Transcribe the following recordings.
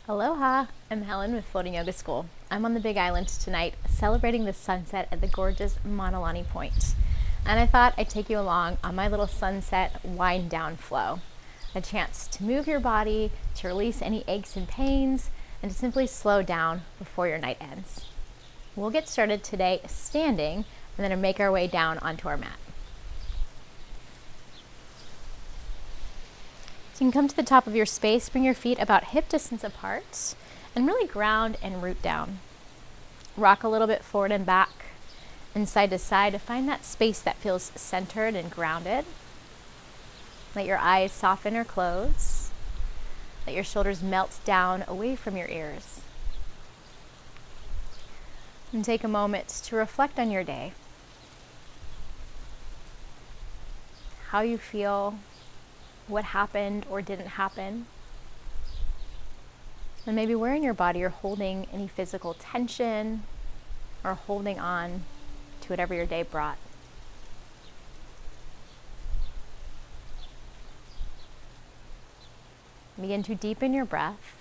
Aloha! I'm Helen with Floating Yoga School. I'm on the Big Island tonight celebrating the sunset at the gorgeous Mauna Lani Point. And I thought I'd take you along on my little sunset wind down flow. A chance to move your body, to release any aches and pains, and to simply slow down before your night ends. We'll get started today standing and then make our way down onto our mat. So you can come to the top of your space, bring your feet about hip distance apart, and really ground and root down. Rock a little bit forward and back and side to side to find that space that feels centered and grounded. Let your eyes soften or close. Let your shoulders melt down away from your ears. And take a moment to reflect on your day. How you feel, what happened or didn't happen. And maybe where in your body you're holding any physical tension or holding on to whatever your day brought. Begin to deepen your breath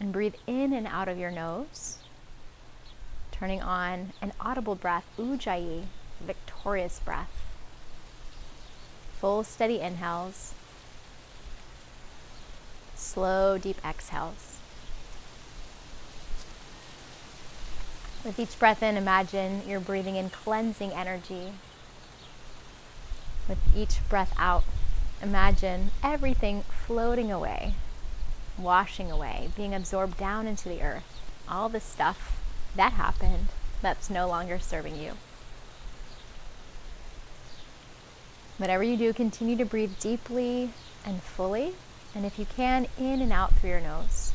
and breathe in and out of your nose, turning on an audible breath, Ujjayi, victorious breath. Full, steady inhales, slow, deep exhales. With each breath in, imagine you're breathing in cleansing energy. With each breath out, imagine everything floating away, washing away, being absorbed down into the earth. All the stuff that happened that's no longer serving you. Whatever you do, continue to breathe deeply and fully, and if you can, in and out through your nose.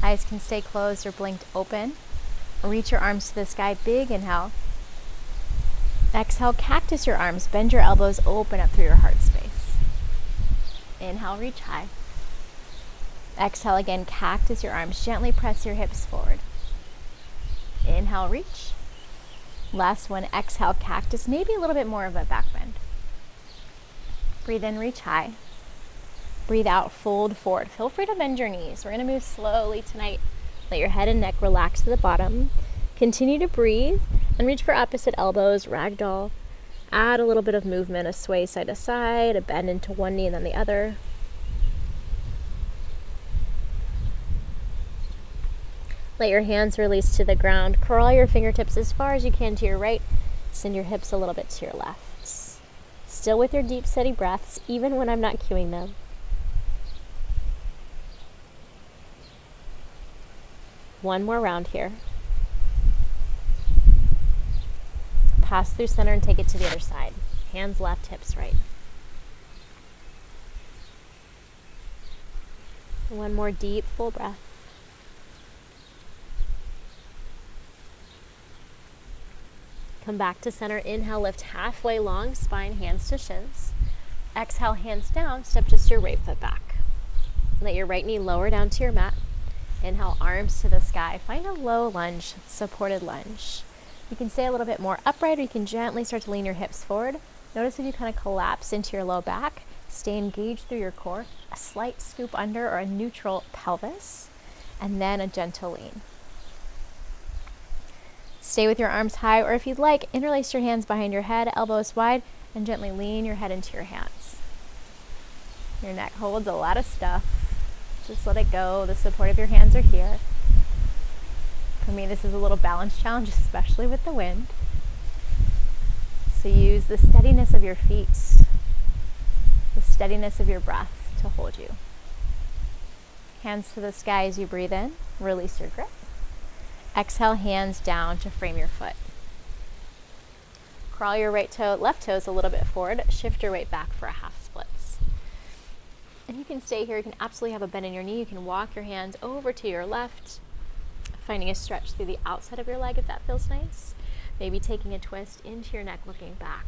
Eyes can stay closed or blinked open. Reach your arms to the sky, big inhale. Exhale, cactus your arms, bend your elbows, open up through your heart space. Inhale, reach high. Exhale again, cactus your arms, gently press your hips forward. Inhale, reach. Last one, exhale, cactus, maybe a little bit more of a back bend. Breathe in, reach high. Breathe out, fold forward. Feel free to bend your knees. We're going to move slowly tonight. Let your head and neck relax to the bottom. Continue to breathe and reach for opposite elbows, ragdoll. Add a little bit of movement, a sway side to side, a bend into one knee and then the other. Let your hands release to the ground. Curl your fingertips as far as you can to your right. Send your hips a little bit to your left. Still with your deep, steady breaths, even when I'm not cueing them. One more round here. Pass through center and take it to the other side. Hands left, hips right. One more deep, full breath. Come back to center. Inhale, lift halfway, long spine, hands to shins. Exhale, hands down, step just your right foot back. Let your right knee lower down to your mat. Inhale, arms to the sky. Find a low lunge, supported lunge. You can stay a little bit more upright, or you can gently start to lean your hips forward. Notice if you kind of collapse into your low back, stay engaged through your core, a slight scoop under or a neutral pelvis, and then a gentle lean. Stay with your arms high, or if you'd like, interlace your hands behind your head, elbows wide, and gently lean your head into your hands. Your neck holds a lot of stuff. Just let it go. The support of your hands are here. For me, this is a little balance challenge, especially with the wind. So use the steadiness of your feet, the steadiness of your breath to hold you. Hands to the sky as you breathe in. Release your grip. Exhale, hands down to frame your foot. Crawl your left toes a little bit forward. Shift your weight back for a half splits. And you can stay here. You can absolutely have a bend in your knee. You can walk your hands over to your left, finding a stretch through the outside of your leg if that feels nice. Maybe taking a twist into your neck, looking back.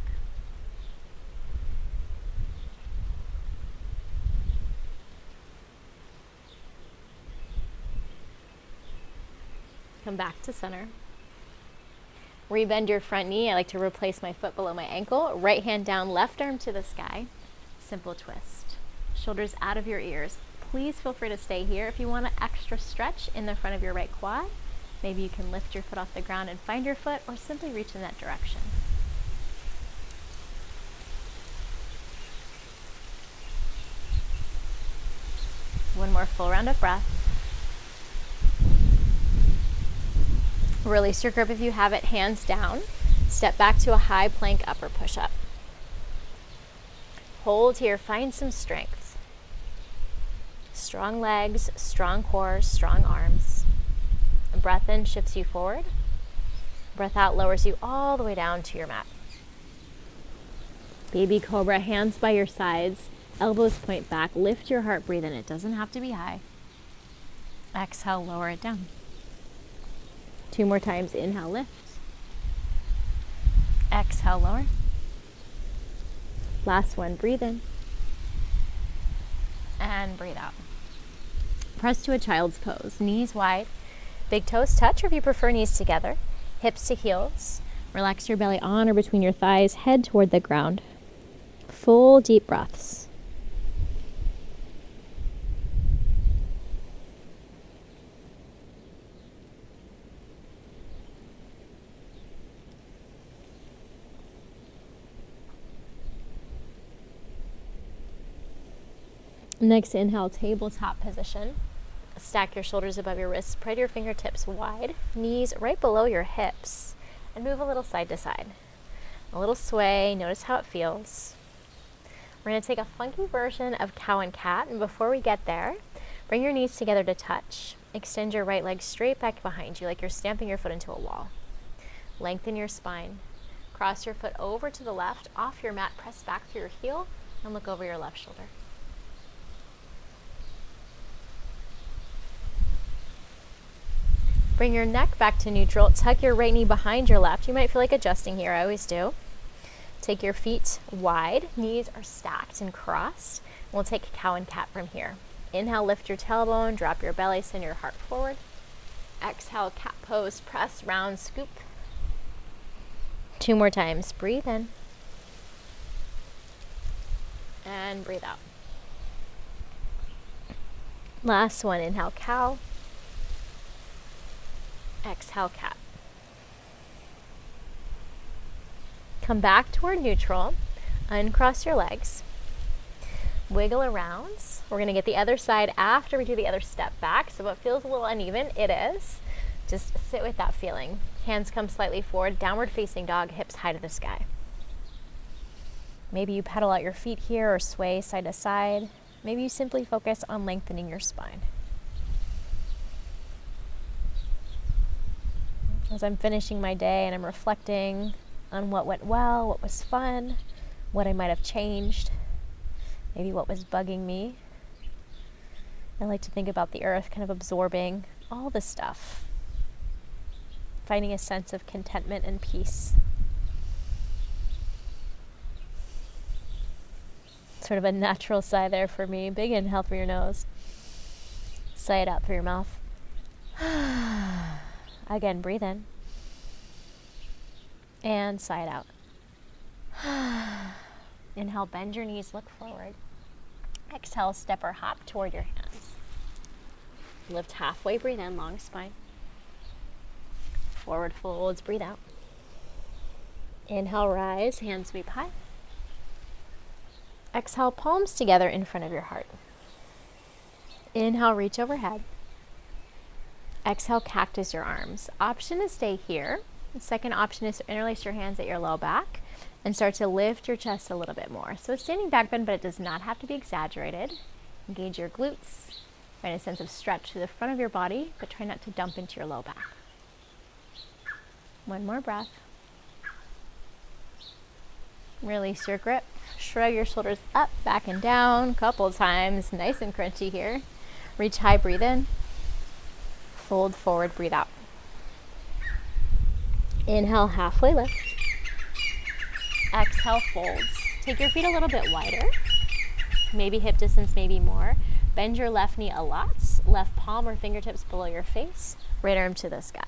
Come back to center. Rebend your front knee. I like to replace my foot below my ankle. Right hand down, left arm to the sky. Simple twist. Shoulders out of your ears. please feel free to stay here. If you want an extra stretch in the front of your right quad, maybe you can lift your foot off the ground and find your foot, or simply reach in that direction. One more full round of breath. Release your grip if you have it, hands down. Step back to a high plank upper push-up. Hold here, find some strength. Strong legs, strong core, strong arms. Breath in shifts you forward. Breath out lowers you all the way down to your mat. Baby cobra, hands by your sides, elbows point back. Lift your heart, breathe in. It doesn't have to be high. Exhale, lower it down. 2 more times. Inhale, lift. Exhale, lower. Last one, breathe in. And breathe out. Press to a child's pose. Knees wide. Big toes touch, or if you prefer, knees together. Hips to heels. Relax your belly on or between your thighs. Head toward the ground. Full deep breaths. Next, inhale, tabletop position. Stack your shoulders above your wrists, spread your fingertips wide, knees right below your hips, and move a little side to side. A little sway, notice how it feels. We're gonna take a funky version of cow and cat, and before we get there, bring your knees together to touch. Extend your right leg straight back behind you like you're stamping your foot into a wall. Lengthen your spine. Cross your foot over to the left, off your mat, press back through your heel, and look over your left shoulder. Bring your neck back to neutral. Tuck your right knee behind your left. You might feel like adjusting here. I always do. Take your feet wide. Knees are stacked and crossed. We'll take cow and cat from here. Inhale, lift your tailbone. Drop your belly. Send your heart forward. Exhale, cat pose. Press, round, scoop. 2 more times. Breathe in. And breathe out. Last one. Inhale, cow. Exhale, cat. Come back toward neutral. Uncross your legs. Wiggle around. We're going to get the other side after we do the other step back. So if it feels a little uneven, it is. Just sit with that feeling. Hands come slightly forward. Downward facing dog, hips high to the sky. Maybe you pedal out your feet here or sway side to side. Maybe you simply focus on lengthening your spine. As I'm finishing my day and I'm reflecting on what went well, what was fun, what I might have changed, maybe what was bugging me. I like to think about the earth kind of absorbing all the stuff, finding a sense of contentment and peace. Sort of a natural sigh there for me. Big inhale through your nose. Sigh it out through your mouth. Again, breathe in. And sigh it out. Inhale, bend your knees, look forward. Exhale, step or hop toward your hands. Lift halfway, breathe in, long spine. Forward folds, breathe out. Inhale, rise, hands sweep high. Exhale, palms together in front of your heart. Inhale, reach overhead. Exhale, cactus your arms. Option to stay here. The second option is to interlace your hands at your low back and start to lift your chest a little bit more. So it's standing back bend, but it does not have to be exaggerated. Engage your glutes. Find a sense of stretch to the front of your body, but try not to dump into your low back. One more breath. Release your grip. Shrug your shoulders up, back and down, couple times. Nice and crunchy here. Reach high, breathe in. Fold forward, breathe out. Inhale, halfway lift. Exhale, folds. Take your feet a little bit wider. Maybe hip distance, maybe more. Bend your left knee a lot. Left palm or fingertips below your face. Right arm to the sky.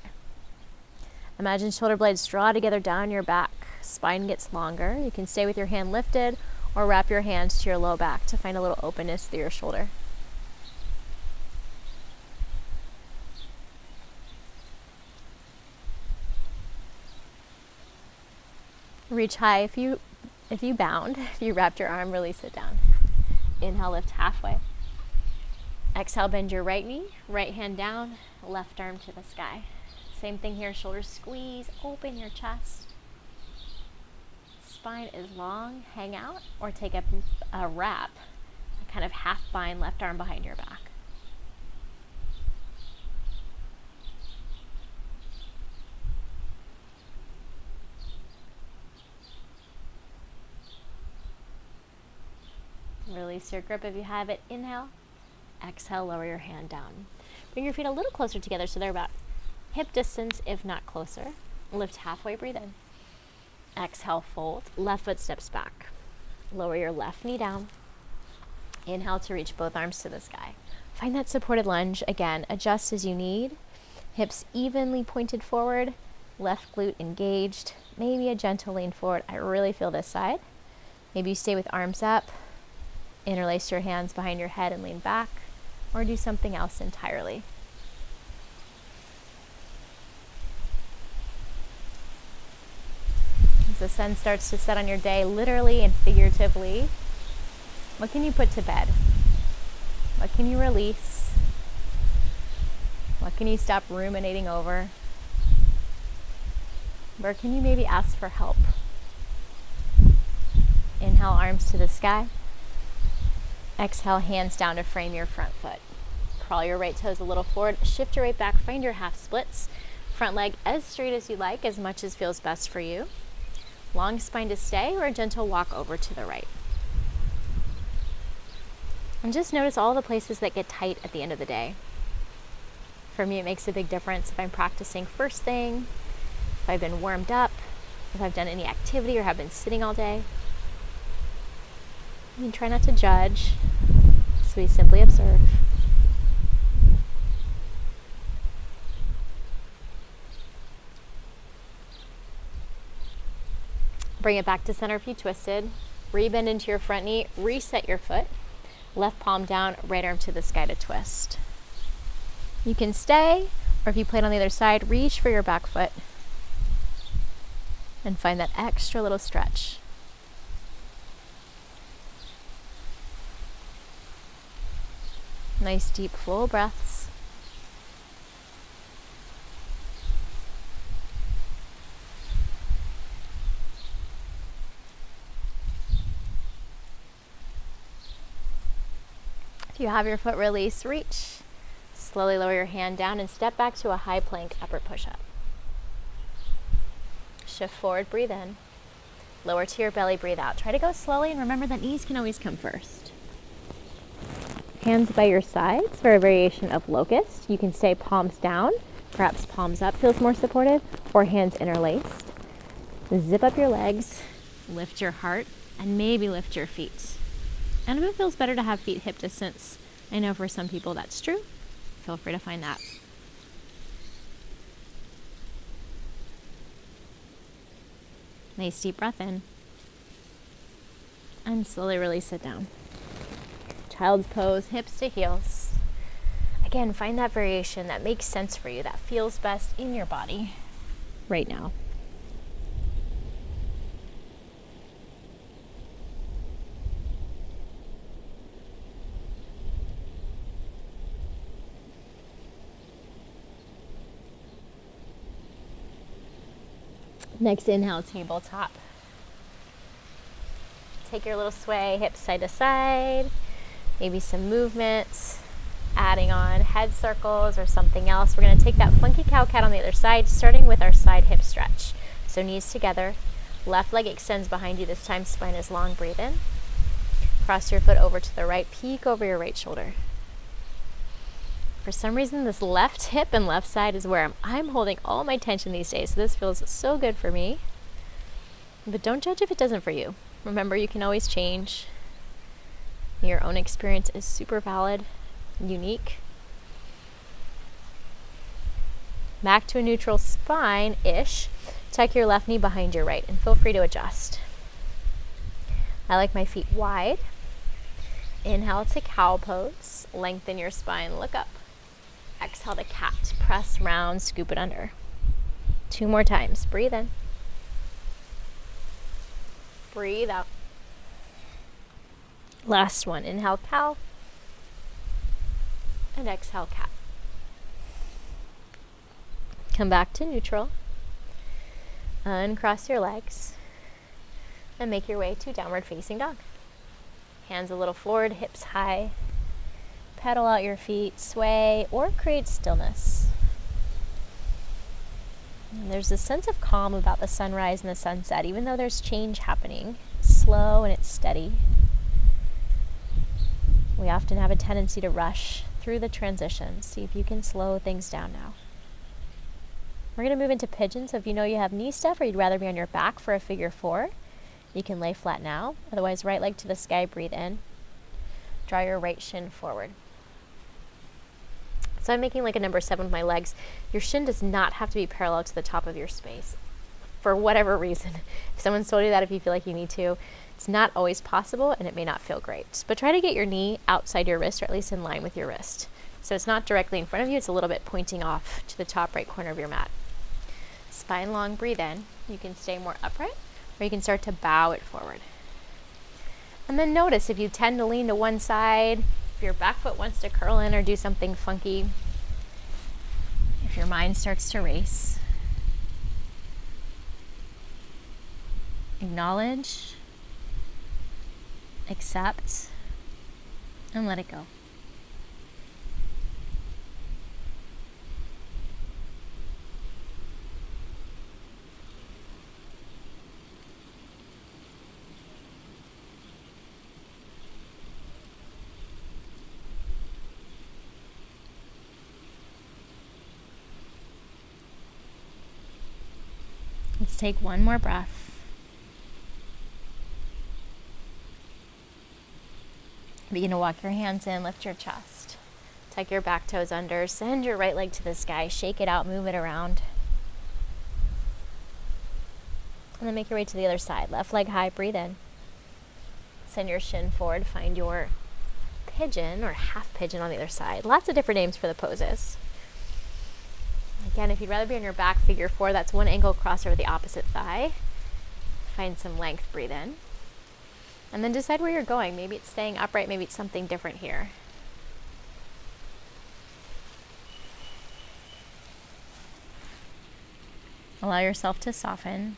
Imagine shoulder blades draw together down your back. Spine gets longer. You can stay with your hand lifted or wrap your hands to your low back to find a little openness through your shoulder. reach high. If you bound, if you wrapped your arm, release it down. Inhale, lift halfway. Exhale, bend your right knee, right hand down, left arm to the sky. Same thing here, shoulders squeeze, open your chest. Spine is long, hang out, or take a wrap, a kind of half bind, left arm behind your back. Release your grip if you have it. Inhale. Exhale, lower your hand down. Bring your feet a little closer together so they're about hip distance, if not closer. Lift halfway, breathe in. Exhale, fold. Left foot steps back. Lower your left knee down. Inhale to reach both arms to the sky. Find that supported lunge. Again, adjust as you need. Hips evenly pointed forward. Left glute engaged. Maybe a gentle lean forward. I really feel this side. Maybe you stay with arms up. Interlace your hands behind your head and lean back, or do something else entirely. As the sun starts to set on your day, literally and figuratively, what can you put to bed? What can you release? What can you stop ruminating over? Where can you maybe ask for help? Inhale, arms to the sky. Exhale, hands down to frame your front foot. Crawl your right toes a little forward. Shift your right back. Find your half splits. Front leg as straight as you like, as much as feels best for you. Long spine to stay, or a gentle walk over to the right. And just notice all the places that get tight at the end of the day. For me, it makes a big difference if I'm practicing first thing, if I've been warmed up, if I've done any activity or have been sitting all day. And try not to judge, so we simply observe. Bring it back to center if you twisted. Rebend into your front knee, reset your foot. Left palm down, right arm to the sky to twist. You can stay, or if you play it on the other side, reach for your back foot and find that extra little stretch. Nice deep full breaths. If you have your foot release, reach. Slowly lower your hand down and step back to a high plank upward push-up. Shift forward, breathe in. Lower to your belly, breathe out. Try to go slowly and remember that knees can always come first. Hands by your sides for a variation of locust. You can stay palms down, perhaps palms up feels more supportive, or hands interlaced. Zip up your legs, lift your heart, and maybe lift your feet. And if it feels better to have feet hip distance, I know for some people that's true. Feel free to find that. Nice deep breath in. And slowly release it down. Child's pose, hips to heels. Again, find that variation that makes sense for you, that feels best in your body right now. Next inhale, tabletop. Take your little sway, hips side to side. Maybe some movement, adding on head circles or something else. We're going to take that funky cow-cat on the other side, starting with our side hip stretch. So knees together, left leg extends behind you. This time spine is long, breathe in. Cross your foot over to the right, peek over your right shoulder. For some reason, this left hip and left side is where I'm holding all my tension these days. So this feels so good for me. But don't judge if it doesn't for you. Remember, you can always change. Your own experience is super valid, unique. Back to a neutral spine-ish. Tuck your left knee behind your right and feel free to adjust. I like my feet wide. Inhale to cow pose. Lengthen your spine, look up. Exhale to cat. Press round, scoop it under. 2 more times. Breathe in. Breathe out. Last one. Inhale, cow. And exhale, cat. Come back to neutral. Uncross your legs. And make your way to downward facing dog. Hands a little forward, hips high. Pedal out your feet, sway, or create stillness. And there's this sense of calm about the sunrise and the sunset, even though there's change happening. Slow and it's steady. We often have a tendency to rush through the transition. See if you can slow things down now. We're going to move into pigeon, so if you know you have knee stuff or you'd rather be on your back for a figure 4, you can lay flat now. Otherwise, right leg to the sky, breathe in. Draw your right shin forward. So I'm making like a number 7 with my legs. Your shin does not have to be parallel to the top of your space for whatever reason. If someone's told you that, if you feel like you need to, it's not always possible and it may not feel great. But try to get your knee outside your wrist, or at least in line with your wrist. So it's not directly in front of you, it's a little bit pointing off to the top right corner of your mat. Spine long, breathe in. You can stay more upright, or you can start to bow it forward. And then notice if you tend to lean to one side, if your back foot wants to curl in or do something funky, if your mind starts to race, acknowledge, accept, and let it go. Let's take one more breath. Begin to walk your hands in, lift your chest. Tuck your back toes under, send your right leg to the sky, shake it out, move it around. And then make your way to the other side. Left leg high, breathe in. Send your shin forward, find your pigeon or half pigeon on the other side. Lots of different names for the poses. Again, if you'd rather be on your back, figure 4, that's one ankle cross over the opposite thigh. Find some length, breathe in. And then decide where you're going. Maybe it's staying upright, maybe it's something different here. Allow yourself to soften.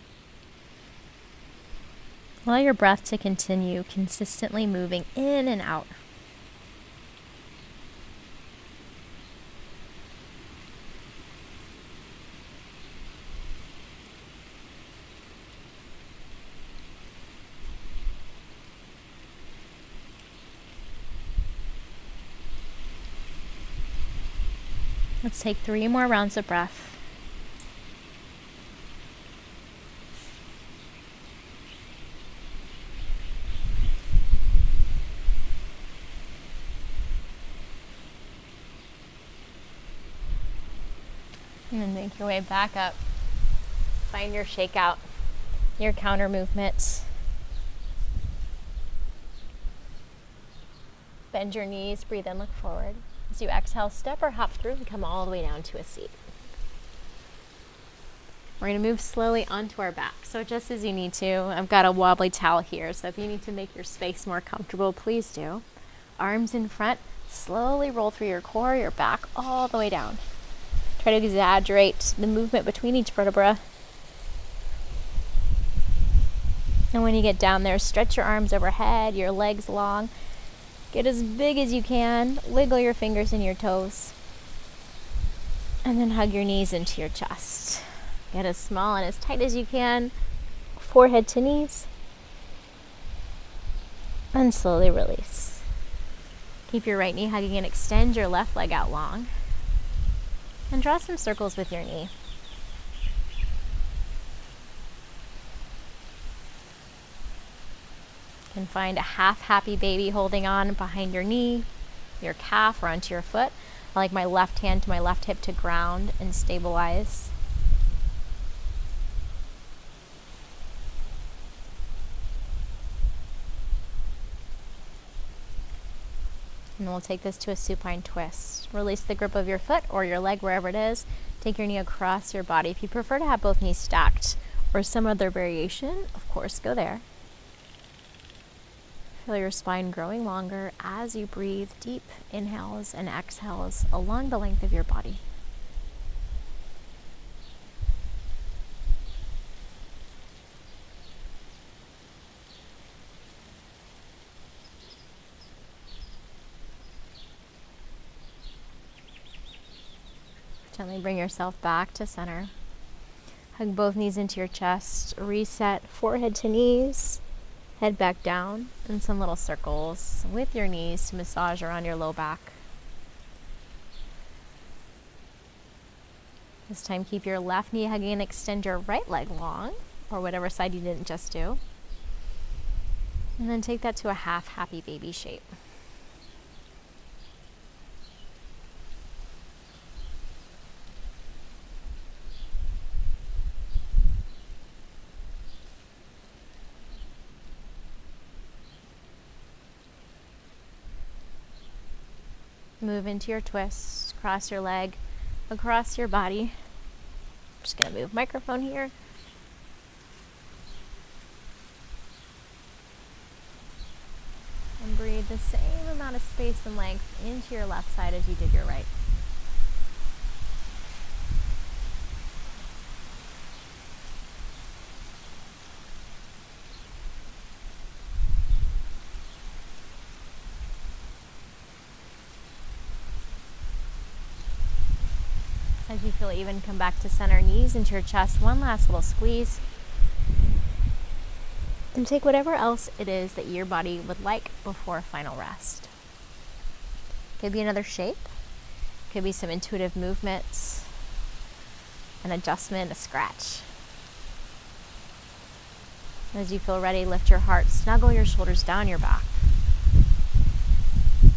Allow your breath to continue consistently moving in and out. Let's take 3 more rounds of breath. And then make your way back up. Find your shakeout, your counter movement. Bend your knees, breathe in, look forward. As you exhale, step or hop through and come all the way down to a seat. We're going to move slowly onto our back. So just as you need to, I've got a wobbly towel here, so if you need to make your space more comfortable, please do. Arms in front, slowly roll through your core, your back, all the way down. Try to exaggerate the movement between each vertebra. And when you get down there, stretch your arms overhead, your legs long. Get as big as you can, wiggle your fingers and your toes, and then hug your knees into your chest. Get as small and as tight as you can, forehead to knees, and slowly release. Keep your right knee hugging and extend your left leg out long, and draw some circles with your knee. You can find a half happy baby holding on behind your knee, your calf, or onto your foot. I like my left hand to my left hip to ground and stabilize. And then we'll take this to a supine twist. Release the grip of your foot or your leg, wherever it is. Take your knee across your body. If you prefer to have both knees stacked or some other variation, of course, go there. Feel your spine growing longer as you breathe deep inhales and exhales along the length of your body. Gently bring yourself back to center. Hug both knees into your chest. Reset forehead to knees. Head back down in some little circles with your knees to massage around your low back. This time keep your left knee hugging and extend your right leg long, or whatever side you didn't just do. And then take that to a half happy baby shape. Move into your twist, cross your leg across your body. I'm just gonna move microphone here. And breathe the same amount of space and length into your left side as you did your right. As you feel even, come back to center, knees into your chest, one last little squeeze. And take whatever else it is that your body would like before a final rest. Could be another shape, could be some intuitive movements, an adjustment, a scratch. As you feel ready, lift your heart, snuggle your shoulders down your back,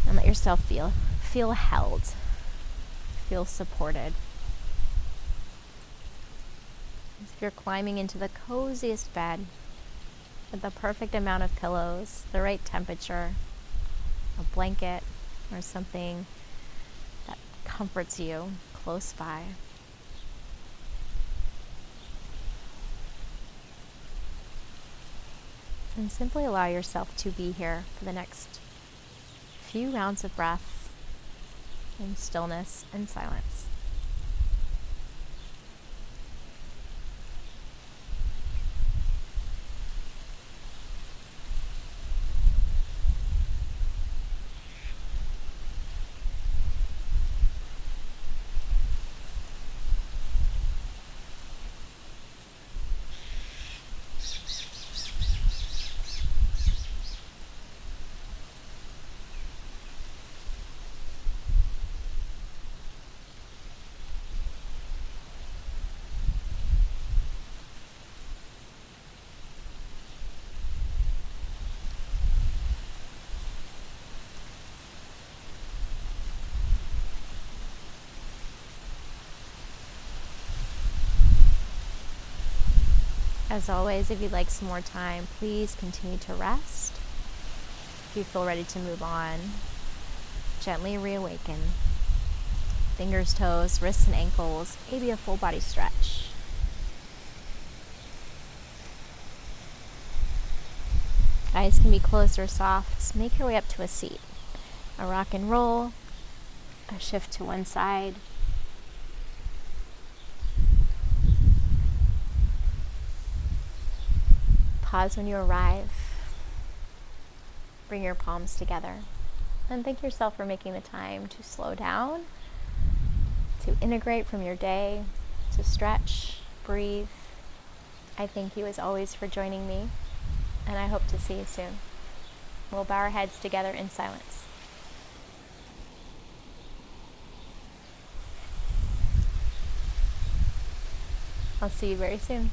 and let yourself feel held, feel supported. As if you're climbing into the coziest bed with the perfect amount of pillows, the right temperature, a blanket, or something that comforts you close by. And simply allow yourself to be here for the next few rounds of breath in stillness and silence. As always, if you'd like some more time, please continue to rest. If you feel ready to move on, gently reawaken. Fingers, toes, wrists, and ankles, maybe a full body stretch. Eyes can be closed or soft. Make your way up to a seat. A rock and roll, a shift to one side. Pause when you arrive. Bring your palms together. And thank yourself for making the time to slow down, to integrate from your day, to stretch, breathe. I thank you as always for joining me, and I hope to see you soon. We'll bow our heads together in silence. I'll see you very soon.